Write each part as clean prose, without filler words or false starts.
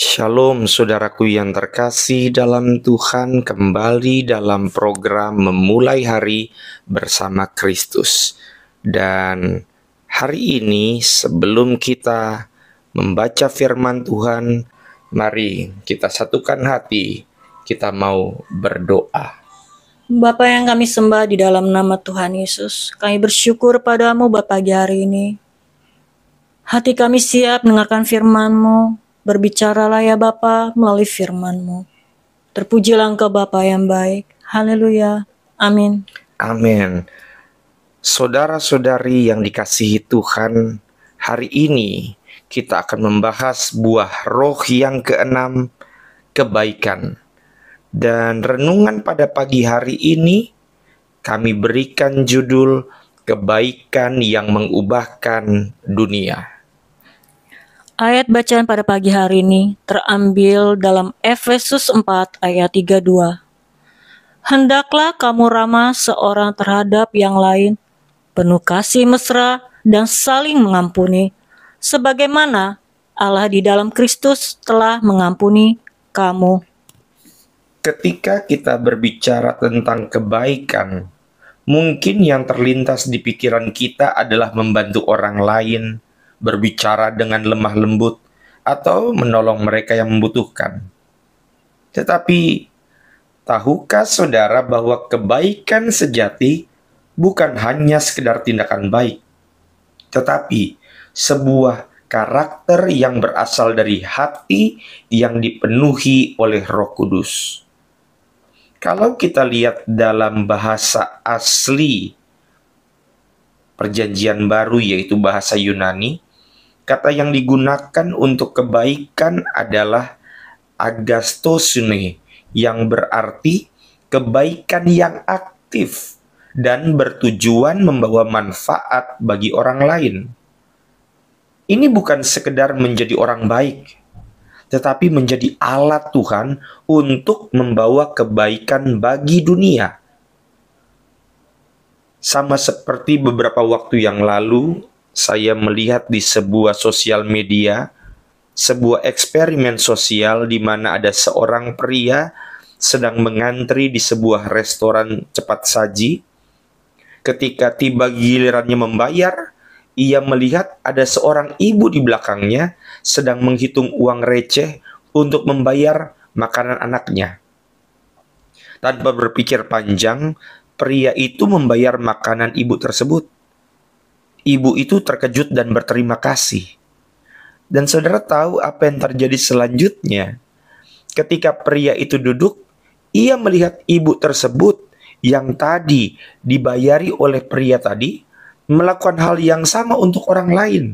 Shalom saudaraku yang terkasih dalam Tuhan, kembali dalam program Memulai Hari bersama Kristus. Dan hari ini sebelum kita membaca firman Tuhan, mari kita satukan hati, kita mau berdoa. Bapa yang kami sembah di dalam nama Tuhan Yesus, kami bersyukur padamu Bapa pagi hari ini. Hati kami siap mendengarkan firman-Mu. Berbicaralah ya Bapa melalui firman-Mu. Terpujilah Engkau Bapa yang baik. Haleluya. Amin. Amin. Saudara-saudari yang dikasihi Tuhan, hari ini kita akan membahas buah roh yang keenam, kebaikan. Dan renungan pada pagi hari ini kami berikan judul Kebaikan yang Mengubahkan Dunia. Ayat bacaan pada pagi hari ini terambil dalam Efesus 4 ayat 32. Hendaklah kamu ramah seorang terhadap yang lain, penuh kasih mesra dan saling mengampuni, sebagaimana Allah di dalam Kristus telah mengampuni kamu. Ketika kita berbicara tentang kebaikan, mungkin yang terlintas di pikiran kita adalah membantu orang lain, berbicara dengan lemah lembut, atau menolong mereka yang membutuhkan. Tetapi, tahukah saudara bahwa kebaikan sejati bukan hanya sekedar tindakan baik, tetapi sebuah karakter yang berasal dari hati yang dipenuhi oleh Roh Kudus. Kalau kita lihat dalam bahasa asli Perjanjian Baru, yaitu bahasa Yunani, kata yang digunakan untuk kebaikan adalah agastosune, yang berarti kebaikan yang aktif dan bertujuan membawa manfaat bagi orang lain. Ini bukan sekedar menjadi orang baik, tetapi menjadi alat Tuhan untuk membawa kebaikan bagi dunia. Sama seperti beberapa waktu yang lalu, saya melihat di sebuah sosial media, sebuah eksperimen sosial di mana ada seorang pria sedang mengantri di sebuah restoran cepat saji. Ketika tiba gilirannya membayar, ia melihat ada seorang ibu di belakangnya sedang menghitung uang receh untuk membayar makanan anaknya. Tanpa berpikir panjang, pria itu membayar makanan ibu tersebut. Ibu itu terkejut dan berterima kasih. Dan saudara tahu apa yang terjadi selanjutnya? Ketika pria itu duduk, ia melihat ibu tersebut yang tadi dibayari oleh pria tadi melakukan hal yang sama untuk orang lain.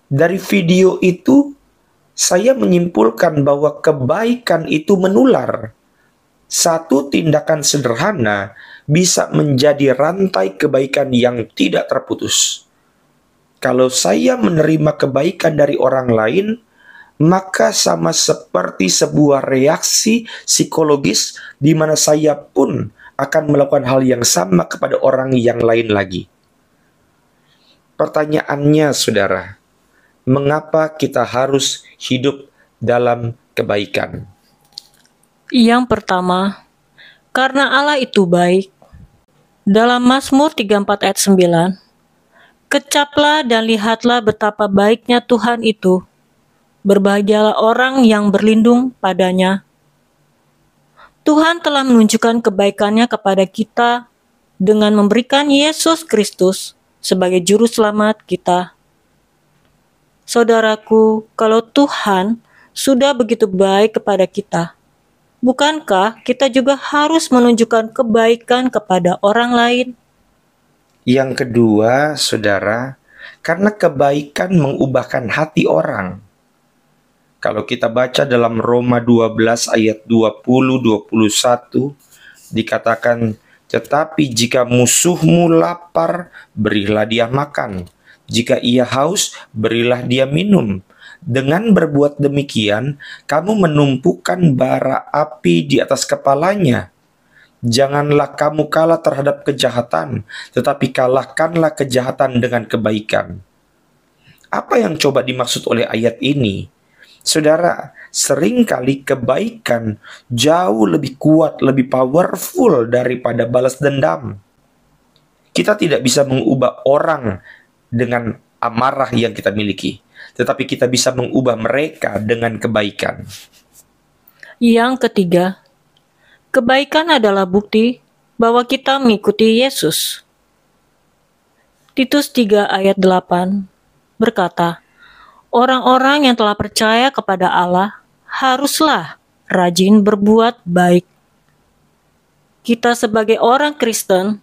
Dari video itu, saya menyimpulkan bahwa kebaikan itu menular. Satu tindakan sederhana bisa menjadi rantai kebaikan yang tidak terputus. Kalau saya menerima kebaikan dari orang lain, maka sama seperti sebuah reaksi psikologis di mana saya pun akan melakukan hal yang sama kepada orang yang lain lagi. Pertanyaannya, saudara, mengapa kita harus hidup dalam kebaikan? Yang pertama, karena Allah itu baik. Dalam Mazmur 34 ayat 9, kecaplah dan lihatlah betapa baiknya Tuhan itu. Berbahagialah orang yang berlindung padanya. Tuhan telah menunjukkan kebaikannya kepada kita dengan memberikan Yesus Kristus sebagai juru selamat kita. Saudaraku, kalau Tuhan sudah begitu baik kepada kita, bukankah kita juga harus menunjukkan kebaikan kepada orang lain? Yang kedua, saudara, karena kebaikan mengubahkan hati orang. Kalau kita baca dalam Roma 12 ayat 20-21, dikatakan, tetapi jika musuhmu lapar, berilah dia makan. Jika ia haus, berilah dia minum. Dengan berbuat demikian, kamu menumpukan bara api di atas kepalanya. Janganlah kamu kalah terhadap kejahatan, tetapi kalahkanlah kejahatan dengan kebaikan. Apa yang coba dimaksud oleh ayat ini? Saudara, seringkali kebaikan jauh lebih kuat, lebih powerful daripada balas dendam. Kita tidak bisa mengubah orang dengan amarah yang kita miliki, tetapi kita bisa mengubah mereka dengan kebaikan. Yang ketiga, kebaikan adalah bukti bahwa kita mengikuti Yesus. Titus 3 ayat 8 berkata, orang-orang yang telah percaya kepada Allah haruslah rajin berbuat baik. Kita sebagai orang Kristen,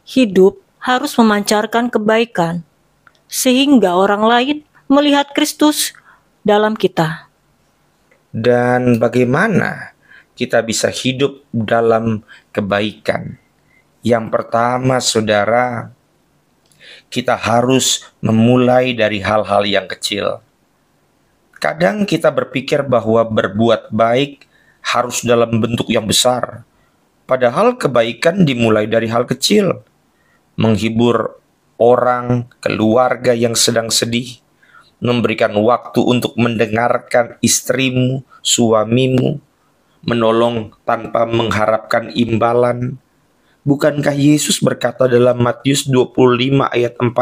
hidup harus memancarkan kebaikan, sehingga orang lain melihat Kristus dalam kita. Dan bagaimana kita bisa hidup dalam kebaikan? Yang pertama, saudara, kita harus memulai dari hal-hal yang kecil. Kadang kita berpikir bahwa berbuat baik harus dalam bentuk yang besar. Padahal kebaikan dimulai dari hal kecil. Menghibur orang, keluarga yang sedang sedih, memberikan waktu untuk mendengarkan istrimu, suamimu, menolong tanpa mengharapkan imbalan. Bukankah Yesus berkata dalam Matius 25 ayat 40,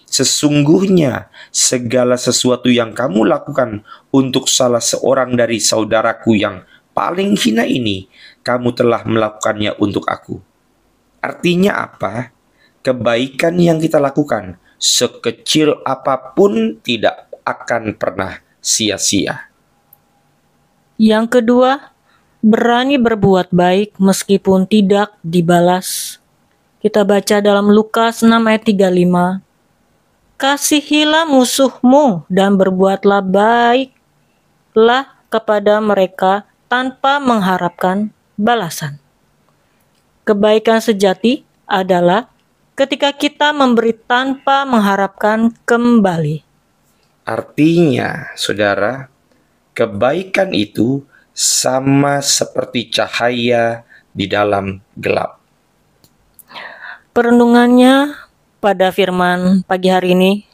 sesungguhnya segala sesuatu yang kamu lakukan untuk salah seorang dari saudaraku yang paling hina ini, kamu telah melakukannya untuk aku. Artinya apa? Kebaikan yang kita lakukan, sekecil apapun, tidak akan pernah sia-sia. Yang kedua, berani berbuat baik meskipun tidak dibalas. Kita baca dalam Lukas 6 ayat 35. Kasihilah musuhmu dan berbuatlah baiklah kepada mereka tanpa mengharapkan balasan. Kebaikan sejati adalah ketika kita memberi tanpa mengharapkan kembali. Artinya, saudara, kebaikan itu sama seperti cahaya di dalam gelap. Perenungannya pada firman pagi hari ini,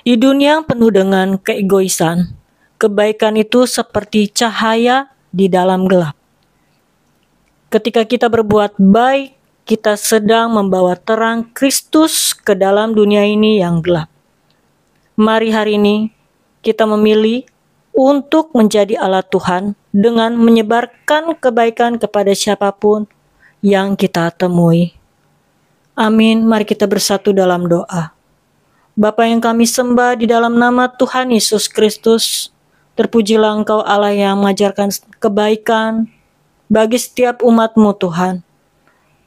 di dunia yang penuh dengan keegoisan, kebaikan itu seperti cahaya di dalam gelap. Ketika kita berbuat baik, kita sedang membawa terang Kristus ke dalam dunia ini yang gelap. Mari hari ini kita memilih untuk menjadi alat Tuhan dengan menyebarkan kebaikan kepada siapapun yang kita temui. Amin. Mari kita bersatu dalam doa. Bapa yang kami sembah di dalam nama Tuhan Yesus Kristus, terpujilah Engkau Allah yang mengajarkan kebaikan bagi setiap umat-Mu Tuhan.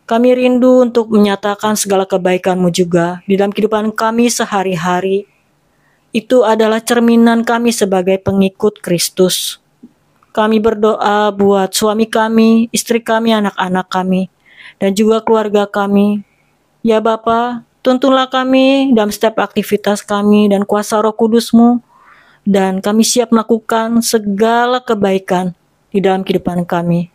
Kami rindu untuk menyatakan segala kebaikan-Mu juga di dalam kehidupan kami sehari-hari. Itu adalah cerminan kami sebagai pengikut Kristus. Kami berdoa buat suami kami, istri kami, anak-anak kami, dan juga keluarga kami. Ya Bapa, tuntunlah kami dalam setiap aktivitas kami dan kuasa Roh Kudus-Mu, dan kami siap melakukan segala kebaikan di dalam kehidupan kami.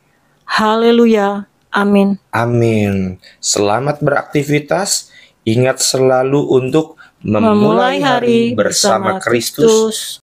Haleluya. Amin. Amin. Selamat beraktivitas. Ingat selalu untuk memulai hari bersama Kristus.